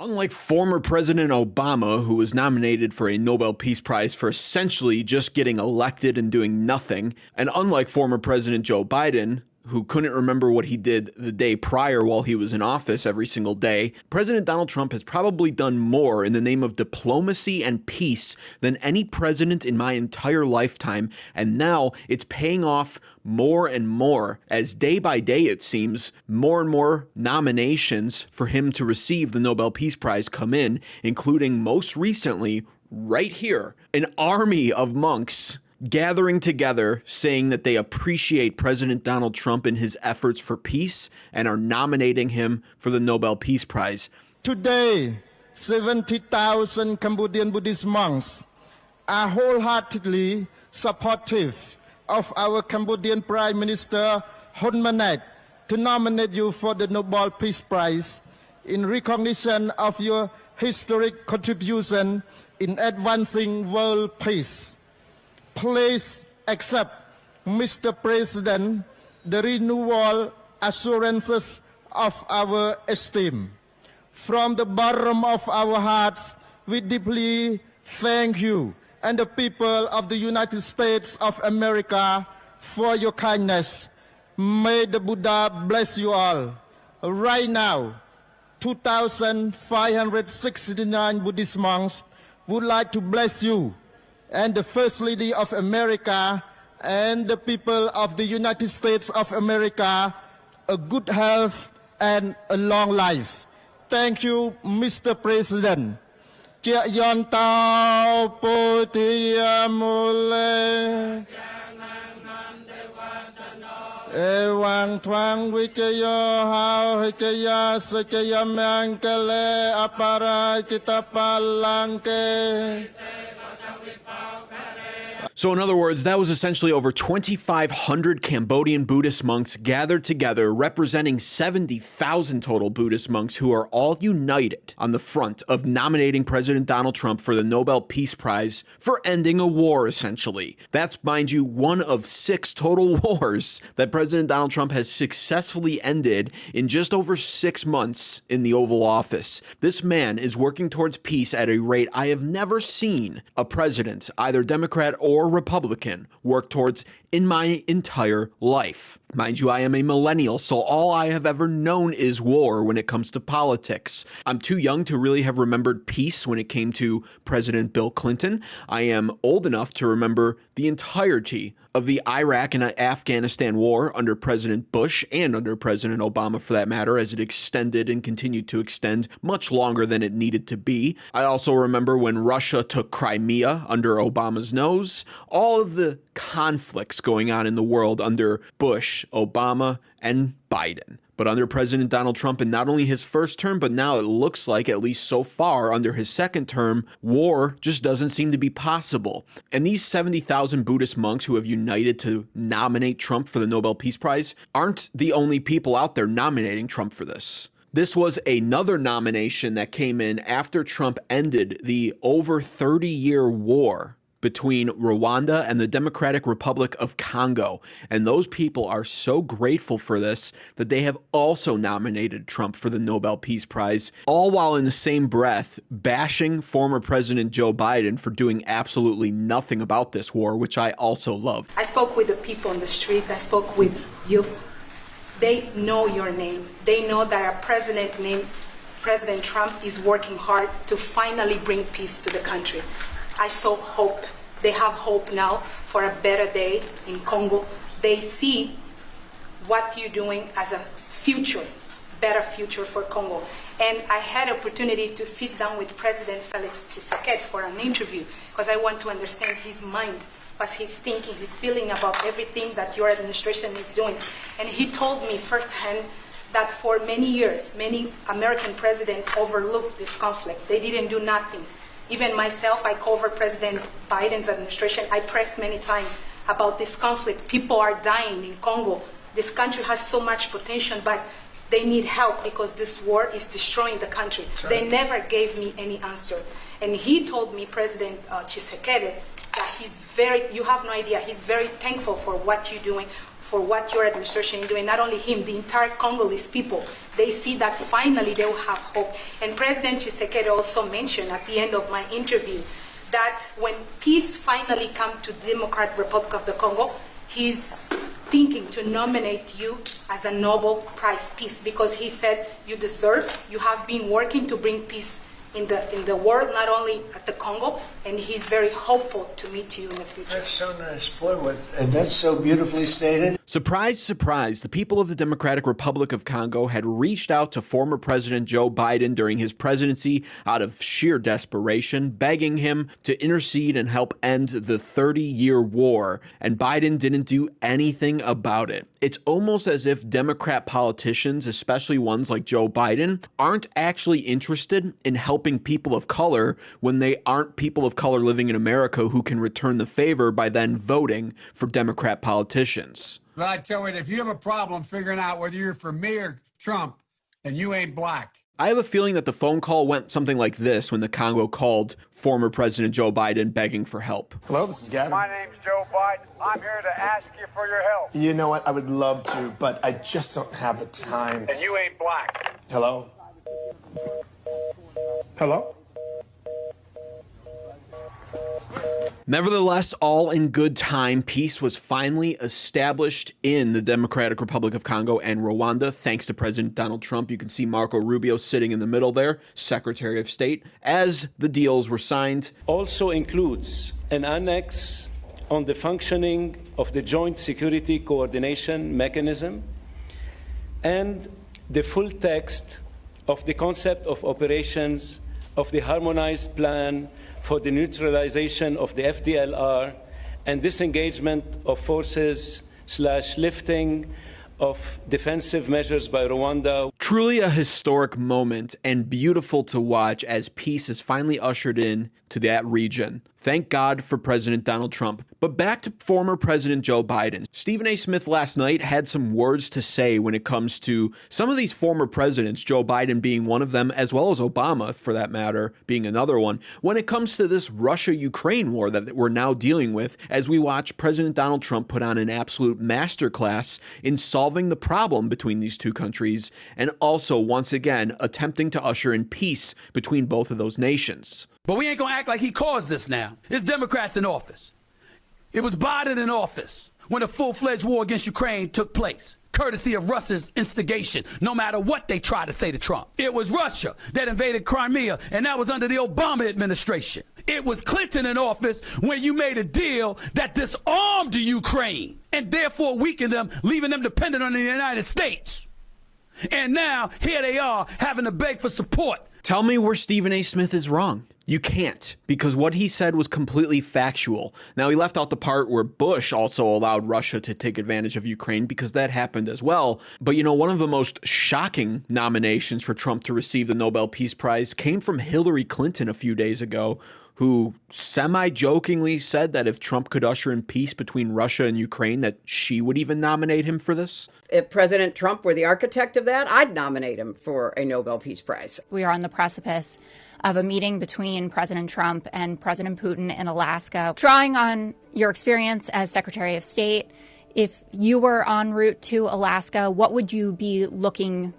Unlike former President Obama, who was nominated for a Nobel Peace Prize for essentially just getting elected and doing nothing, and unlike former President Joe Biden, who couldn't remember what he did the day prior while he was in office every single day, President Donald Trump has probably done more in the name of diplomacy and peace than any president in my entire lifetime, and now it's paying off more and more as day by day, it seems, more and more nominations for him to receive the Nobel Peace Prize come in, including most recently, right here, an army of monks gathering together saying that they appreciate President Donald Trump in his efforts for peace and are nominating him for the Nobel Peace Prize. Today, 70,000 Cambodian Buddhist monks are wholeheartedly supportive of our Cambodian Prime Minister Hun Manet to nominate you for the Nobel Peace Prize in recognition of your historic contribution in advancing world peace. Please accept, Mr. President, the renewal assurances of our esteem. From the bottom of our hearts, we deeply thank you and the people of the United States of America for your kindness. May the Buddha bless you all. Right now, 2,569 Buddhist monks would like to bless you and the First Lady of America and the people of the United States of America a good health and a long life. Thank you, Mr. President. Chia yon tao putia mule Ewang twang wicayo hao hicaya secaya mangkele apara citapalangke. So in other words, that was essentially over 2,500 Cambodian Buddhist monks gathered together, representing 70,000 total Buddhist monks who are all united on the front of nominating President Donald Trump for the Nobel Peace Prize for ending a war, essentially. That's, mind you, one of 6 total wars that President Donald Trump has successfully ended in just over 6 months in the Oval Office. This man is working towards peace at a rate I have never seen a president, either Democrat or Republican, work towards in my entire life. Mind you, I am a millennial, so all I have ever known is war when it comes to politics. I'm too young to really have remembered peace when it came to President Bill Clinton. I am old enough to remember the entirety of the Iraq and Afghanistan war under President Bush and under President Obama, for that matter, as it extended and continued to extend much longer than it needed to be. I also remember when Russia took Crimea under Obama's nose, all of the conflicts going on in the world under Bush, Obama, and Biden. But under President Donald Trump, in not only his first term, but now it looks like, at least so far, under his second term, war just doesn't seem to be possible. And these 70,000 Buddhist monks who have united to nominate Trump for the Nobel Peace Prize aren't the only people out there nominating Trump for this. This was another nomination that came in after Trump ended the over 30-year war between Rwanda and the Democratic Republic of Congo. And those people are so grateful for this that they have also nominated Trump for the Nobel Peace Prize, all while in the same breath bashing former President Joe Biden for doing absolutely nothing about this war, which I also love. I spoke with the people on the street. I spoke with youth. They know your name. They know that our president named President Trump is working hard to finally bring peace to the country. I saw hope. They have hope now for a better day in Congo. They see what you're doing as a future, better future for Congo. And I had an opportunity to sit down with President Felix Tshisekedi for an interview because I want to understand his mind, what he's thinking, his feeling about everything that your administration is doing. And he told me firsthand that for many years, many American presidents overlooked this conflict. They didn't do nothing. Even myself, I covered President Biden's administration. I pressed many times about this conflict. People are dying in Congo. This country has so much potential, but they need help because this war is destroying the country. They never gave me any answer. And he told me, President Tshisekedi that you have no idea, he's very thankful for what you're doing, for what your administration is doing. Not only him, the entire Congolese people, they see that finally they will have hope. And President Tshisekedi also mentioned at the end of my interview that when peace finally comes to the Democratic Republic of the Congo, he's thinking to nominate you as a Nobel Prize Peace, because he said you have been working to bring peace in the world, not only at the Congo, and he's very hopeful to meet you in the future. That's so nice, boy, and that's so beautifully stated. Surprise, surprise, the people of the Democratic Republic of Congo had reached out to former President Joe Biden during his presidency out of sheer desperation, begging him to intercede and help end the 30-year war, and Biden didn't do anything about it. It's almost as if Democrat politicians, especially ones like Joe Biden, aren't actually interested in helping people of color when they aren't people of color living in America who can return the favor by then voting for Democrat politicians. But I tell you, if you have a problem figuring out whether you're for me or Trump and you ain't black. I have a feeling that the phone call went something like this when the Congo called former President Joe Biden begging for help. Hello, this is Gavin. My name's Joe Biden. I'm here to ask you for your help. You know what? I would love to, but I just don't have the time. And you ain't black. Hello? Hello? Nevertheless, all in good time, peace was finally established in the Democratic Republic of Congo and Rwanda, thanks to President Donald Trump. You can see Marco Rubio sitting in the middle there, Secretary of State, as the deals were signed. Also includes an annex on the functioning of the Joint Security Coordination Mechanism and the full text of the concept of operations of the Harmonized Plan for the neutralization of the FDLR and disengagement of forces / lifting of defensive measures by Rwanda. Truly a historic moment and beautiful to watch as peace is finally ushered in to that region. Thank God for President Donald Trump. But back to former President Joe Biden. Stephen A. Smith last night had some words to say when it comes to some of these former presidents, Joe Biden being one of them, as well as Obama, for that matter, being another one, when it comes to this Russia-Ukraine war that we're now dealing with as we watch President Donald Trump put on an absolute masterclass in solving the problem between these two countries and also, once again, attempting to usher in peace between both of those nations. But we ain't gonna act like he caused this now. It's Democrats in office. It was Biden in office when a full-fledged war against Ukraine took place, courtesy of Russia's instigation, no matter what they try to say to Trump. It was Russia that invaded Crimea, and that was under the Obama administration. It was Clinton in office when you made a deal that disarmed the Ukraine and therefore weakened them, leaving them dependent on the United States. And now, here they are, having to beg for support. Tell me where Stephen A. Smith is wrong. You can't, because what he said was completely factual. Now, he left out the part where Bush also allowed Russia to take advantage of Ukraine, because that happened as well. But, you know, one of the most shocking nominations for Trump to receive the Nobel Peace Prize came from Hillary Clinton a few days ago, who semi-jokingly said that if Trump could usher in peace between Russia and Ukraine, that she would even nominate him for this. If President Trump were the architect of that, I'd nominate him for a Nobel Peace Prize. We are on the precipice of a meeting between President Trump and President Putin in Alaska. Drawing on your experience as Secretary of State, if you were en route to Alaska, what would you be looking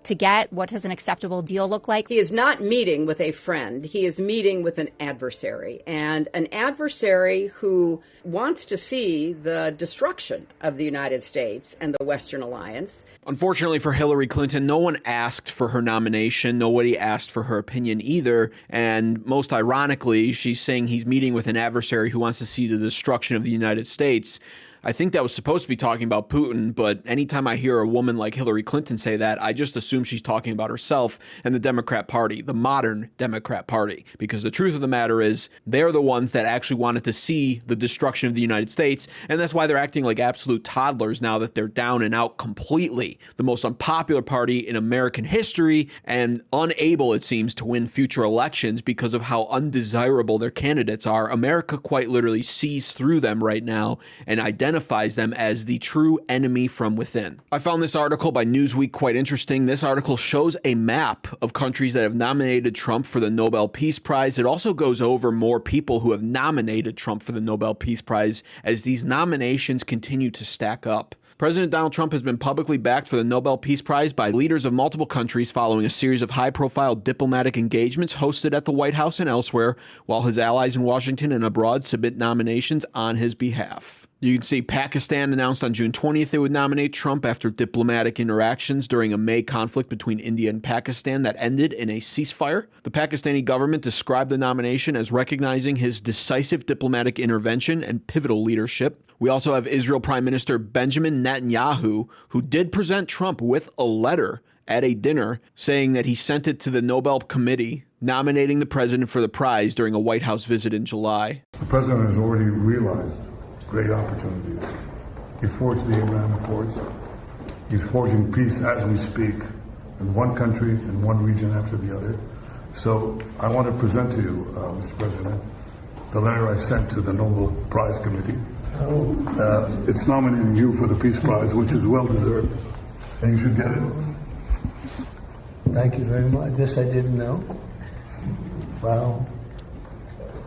to get? What does an acceptable deal look like? He is not meeting with a friend. He is meeting with an adversary, and an adversary who wants to see the destruction of the United States and the Western alliance. Unfortunately for Hillary Clinton, no one asked for her nomination. Nobody asked for her opinion either. And most ironically, she's saying he's meeting with an adversary who wants to see the destruction of the United States. I think that was supposed to be talking about Putin, but anytime I hear a woman like Hillary Clinton say that, I just assume she's talking about herself and the Democrat Party, the modern Democrat Party, because the truth of the matter is they're the ones that actually wanted to see the destruction of the United States, and that's why they're acting like absolute toddlers now that they're down and out completely. The most unpopular party in American history, and unable, it seems, to win future elections because of how undesirable their candidates are. America quite literally sees through them right now and identifies identifies them as the true enemy from within. I found this article by Newsweek quite interesting. This article shows a map of countries that have nominated Trump for the Nobel Peace Prize. It also goes over more people who have nominated Trump for the Nobel Peace Prize as these nominations continue to stack up. President Donald Trump has been publicly backed for the Nobel Peace Prize by leaders of multiple countries following a series of high-profile diplomatic engagements hosted at the White House and elsewhere, while his allies in Washington and abroad submit nominations on his behalf. You can see Pakistan announced on June 20th they would nominate Trump after diplomatic interactions during a May conflict between India and Pakistan that ended in a ceasefire. The Pakistani government described the nomination as recognizing his decisive diplomatic intervention and pivotal leadership. We also have Israel Prime Minister Benjamin Netanyahu, who did present Trump with a letter at a dinner saying that he sent it to the Nobel Committee, nominating the president for the prize during a White House visit in July. The president has already realized great opportunities. He forged the Abraham Accords. He's forging peace as we speak in one country and one region after the other. So I want to present to you, Mr. President, the letter I sent to the Nobel Prize Committee. It's nominating you for the Peace Prize, which is well deserved, and you should get it. Thank you very much. This I didn't know. Wow.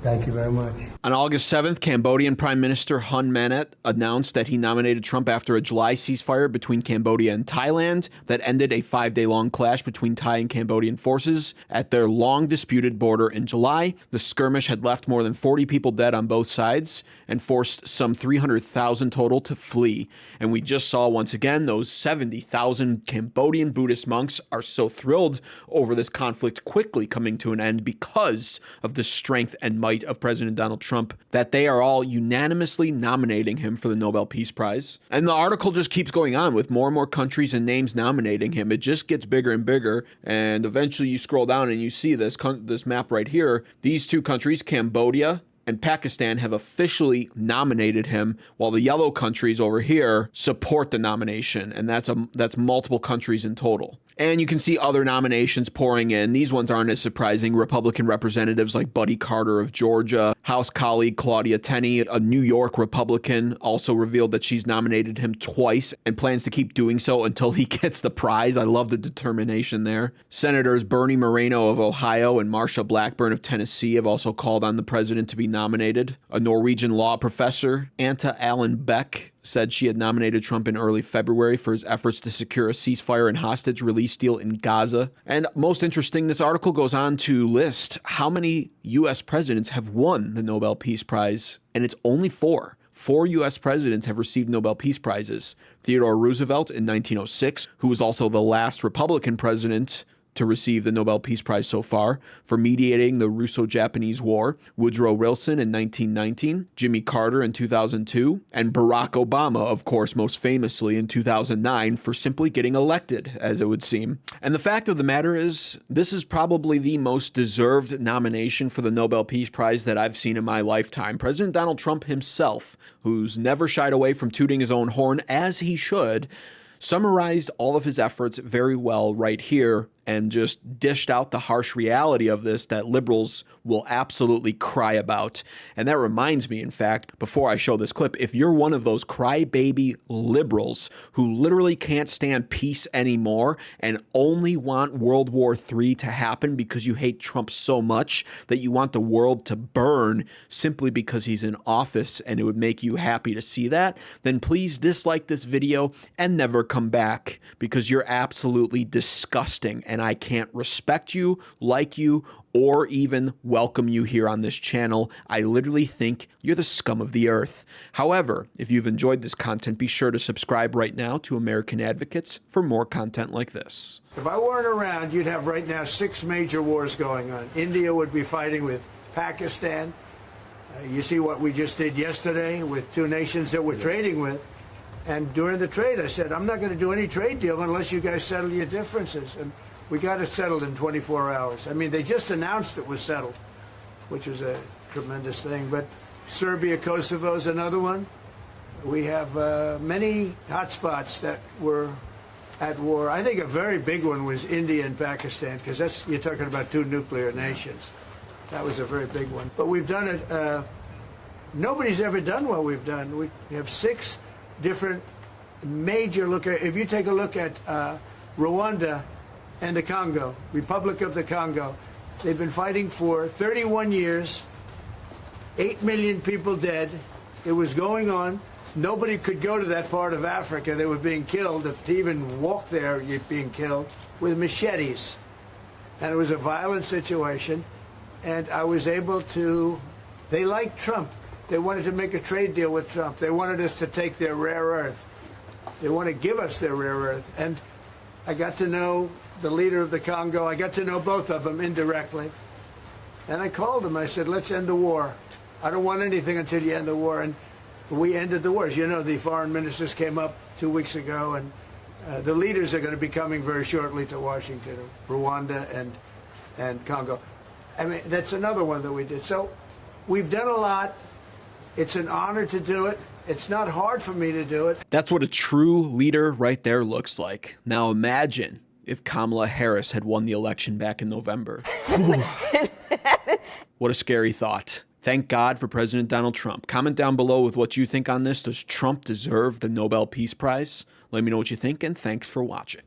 Thank you very much. On August 7th, Cambodian Prime Minister Hun Manet announced that he nominated Trump after a July ceasefire between Cambodia and Thailand that ended a 5-day-long clash between Thai and Cambodian forces at their long-disputed border in July. The skirmish had left more than 40 people dead on both sides and forced some 300,000 total to flee. And we just saw once again those 70,000 Cambodian Buddhist monks are so thrilled over this conflict quickly coming to an end because of the strength and might of President Donald Trump that they are all unanimously nominating him for the Nobel Peace Prize. And the article just keeps going on with more and more countries and names nominating him. It just gets bigger and bigger. And eventually you scroll down and you see this map right here. These two countries, Cambodia and Pakistan, have officially nominated him, while the yellow countries over here support the nomination. And that's multiple countries in total. And you can see other nominations pouring in. These ones aren't as surprising. Republican representatives like Buddy Carter of Georgia, House colleague Claudia Tenney, a New York Republican, also revealed that she's nominated him twice and plans to keep doing so until he gets the prize. I love the determination there. Senators Bernie Moreno of Ohio and Marsha Blackburn of Tennessee have also called on the president to be nominated. A Norwegian law professor, Anta Allen Beck, said she had nominated Trump in early February for his efforts to secure a ceasefire and hostage release deal in Gaza. And most interesting, this article goes on to list how many U.S. presidents have won the Nobel Peace Prize, and it's only 4. 4 U.S. presidents have received Nobel Peace Prizes. Theodore Roosevelt in 1906, who was also the last Republican president to receive the Nobel Peace Prize so far for mediating the Russo-Japanese War, Woodrow Wilson in 1919, Jimmy Carter in 2002, and Barack Obama, of course, most famously in 2009 for simply getting elected, as it would seem. And the fact of the matter is, this is probably the most deserved nomination for the Nobel Peace Prize that I've seen in my lifetime. President Donald Trump himself, who's never shied away from tooting his own horn, as he should, summarized all of his efforts very well right here and just dished out the harsh reality of this that liberals will absolutely cry about. And that reminds me, in fact, before I show this clip, if you're one of those crybaby liberals who literally can't stand peace anymore and only want World War III to happen because you hate Trump so much that you want the world to burn simply because he's in office and it would make you happy to see that, then please dislike this video and never come back, because you're absolutely disgusting and I can't respect you, like you, or even welcome you here on this channel. I literally think you're the scum of the earth. However, if you've enjoyed this content, be sure to subscribe right now to American Advocates for more content like this. If I weren't around, you'd have right now 6 major wars going on. India would be fighting with Pakistan. You see what we just did yesterday with 2 nations that we're trading with. And during the trade, I said, I'm not going to do any trade deal unless you guys settle your differences. And we got it settled in 24 hours. I mean, they just announced it was settled, which was a tremendous thing. But Serbia, Kosovo is another one. We have many hotspots that were at war. I think a very big one was India and Pakistan, because you're talking about 2 nuclear nations. That was a very big one. But we've done it Nobody's ever done what we've done. We have 6 different major if you take a look at Rwanda and the Congo, Republic of the Congo, they've been fighting for 31 years, 8 million people dead. It was going on. Nobody could go to that part of Africa. They were being killed. If to even walk there, you're being killed with machetes. And it was a violent situation. And I was able to, they liked Trump. They wanted to make a trade deal with Trump. They wanted us to take their rare earth. They want to give us their rare earth. And I got to know the leader of the Congo. I got to know both of them indirectly. And I called him. I said, let's end the war. I don't want anything until you end the war. And we ended the war. As you know, the foreign ministers came up 2 weeks ago, and the leaders are going to be coming very shortly to Washington, Rwanda and Congo. I mean, that's another one that we did. So we've done a lot. It's an honor to do it. It's not hard for me to do it. That's what a true leader right there looks like. Now imagine if Kamala Harris had won the election back in November. What a scary thought. Thank God for President Donald Trump. Comment down below with what you think on this. Does Trump deserve the Nobel Peace Prize? Let me know what you think, and thanks for watching.